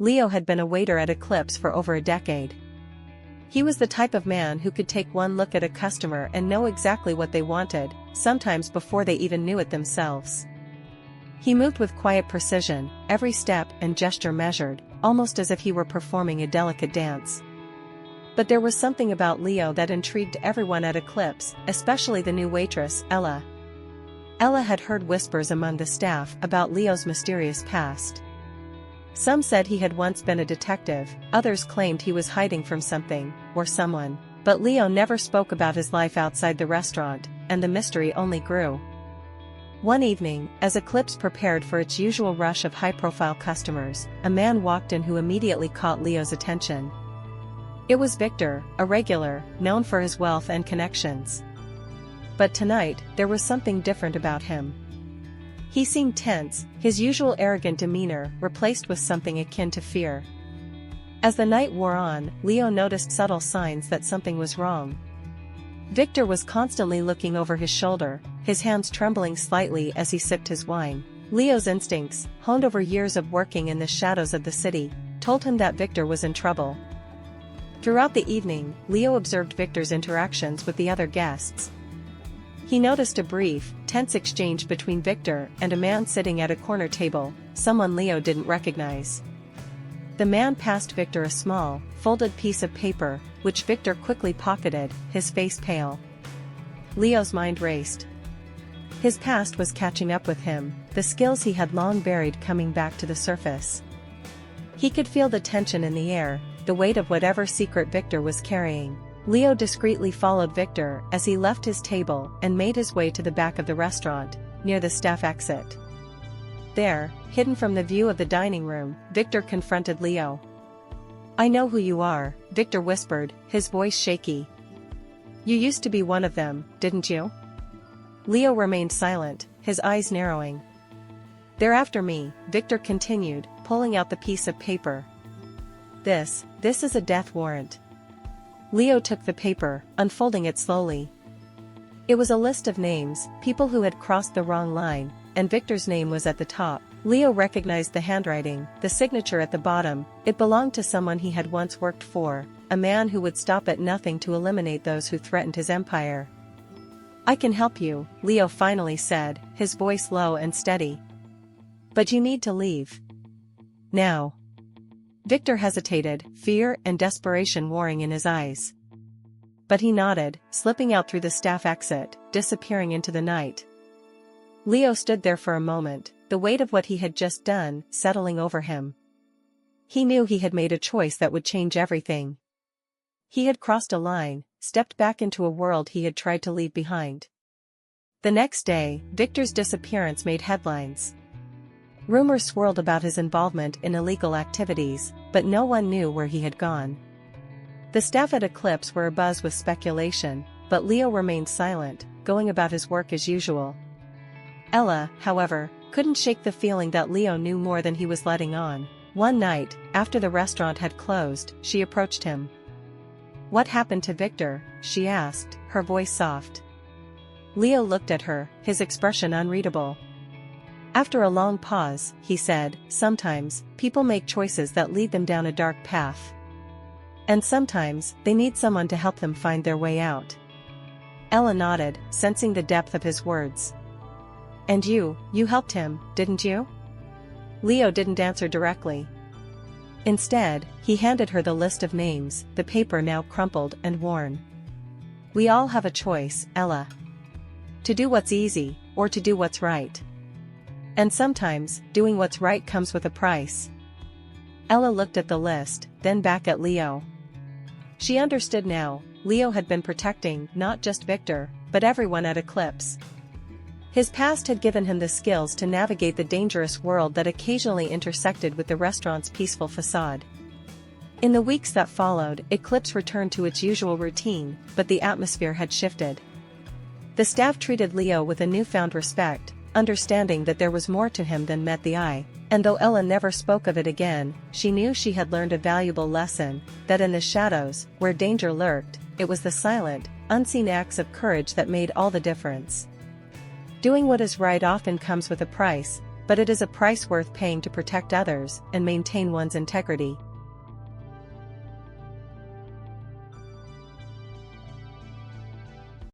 Leo had been a waiter at Eclipse for over a decade. He was the type of man who could take one look at a customer and know exactly what they wanted, sometimes before they even knew it themselves. He moved with quiet precision, every step and gesture measured, almost as if he were performing a delicate dance. But there was something about Leo that intrigued everyone at Eclipse, especially the new waitress, Ella. Ella had heard whispers among the staff about Leo's mysterious past. Some said he had once been a detective, others claimed he was hiding from something, or someone, but Leo never spoke about his life outside the restaurant, and the mystery only grew. One evening, as Eclipse prepared for its usual rush of high-profile customers, a man walked in who immediately caught Leo's attention. It was Victor, a regular, known for his wealth and connections. But tonight, there was something different about him. He seemed tense, his usual arrogant demeanor replaced with something akin to fear. As the night wore on, Leo noticed subtle signs that something was wrong. Victor was constantly looking over his shoulder, his hands trembling slightly as he sipped his wine. Leo's instincts, honed over years of working in the shadows of the city, told him that Victor was in trouble. Throughout the evening, Leo observed Victor's interactions with the other guests. He noticed a brief, tense exchange between Victor and a man sitting at a corner table, someone Leo didn't recognize. The man passed Victor a small, folded piece of paper, which Victor quickly pocketed, his face pale. Leo's mind raced. His past was catching up with him, the skills he had long buried coming back to the surface. He could feel the tension in the air, the weight of whatever secret Victor was carrying. Leo discreetly followed Victor as he left his table and made his way to the back of the restaurant, near the staff exit. There, hidden from the view of the dining room, Victor confronted Leo. "I know who you are," Victor whispered, his voice shaky. "You used to be one of them, didn't you?" Leo remained silent, his eyes narrowing. "They're after me," Victor continued, pulling out the piece of paper. This is a death warrant." Leo took the paper, unfolding it slowly. It was a list of names, people who had crossed the wrong line, and Victor's name was at the top. Leo recognized the handwriting, the signature at the bottom. It belonged to someone he had once worked for, a man who would stop at nothing to eliminate those who threatened his empire. "I can help you," Leo finally said, his voice low and steady. "But you need to leave. Now." Victor hesitated, fear and desperation warring in his eyes. But he nodded, slipping out through the staff exit, disappearing into the night. Leo stood there for a moment, the weight of what he had just done settling over him. He knew he had made a choice that would change everything. He had crossed a line, stepped back into a world he had tried to leave behind. The next day, Victor's disappearance made headlines. Rumors swirled about his involvement in illegal activities, but no one knew where he had gone. The staff at Eclipse were abuzz with speculation, but Leo remained silent, going about his work as usual. Ella, however, couldn't shake the feeling that Leo knew more than he was letting on. One night, after the restaurant had closed, she approached him. "What happened to Victor?" she asked, her voice soft. Leo looked at her, his expression unreadable. After a long pause, he said, "Sometimes, people make choices that lead them down a dark path. And sometimes, they need someone to help them find their way out." Ella nodded, sensing the depth of his words. "And you helped him, didn't you?" Leo didn't answer directly. Instead, he handed her the list of names, the paper now crumpled and worn. "We all have a choice, Ella. To do what's easy, or to do what's right. And sometimes, doing what's right comes with a price." Ella looked at the list, then back at Leo. She understood now, Leo had been protecting not just Victor, but everyone at Eclipse. His past had given him the skills to navigate the dangerous world that occasionally intersected with the restaurant's peaceful facade. In the weeks that followed, Eclipse returned to its usual routine, but the atmosphere had shifted. The staff treated Leo with a newfound respect, understanding that there was more to him than met the eye, and though Ella never spoke of it again, she knew she had learned a valuable lesson, that in the shadows, where danger lurked, it was the silent, unseen acts of courage that made all the difference. Doing what is right often comes with a price, but it is a price worth paying to protect others and maintain one's integrity.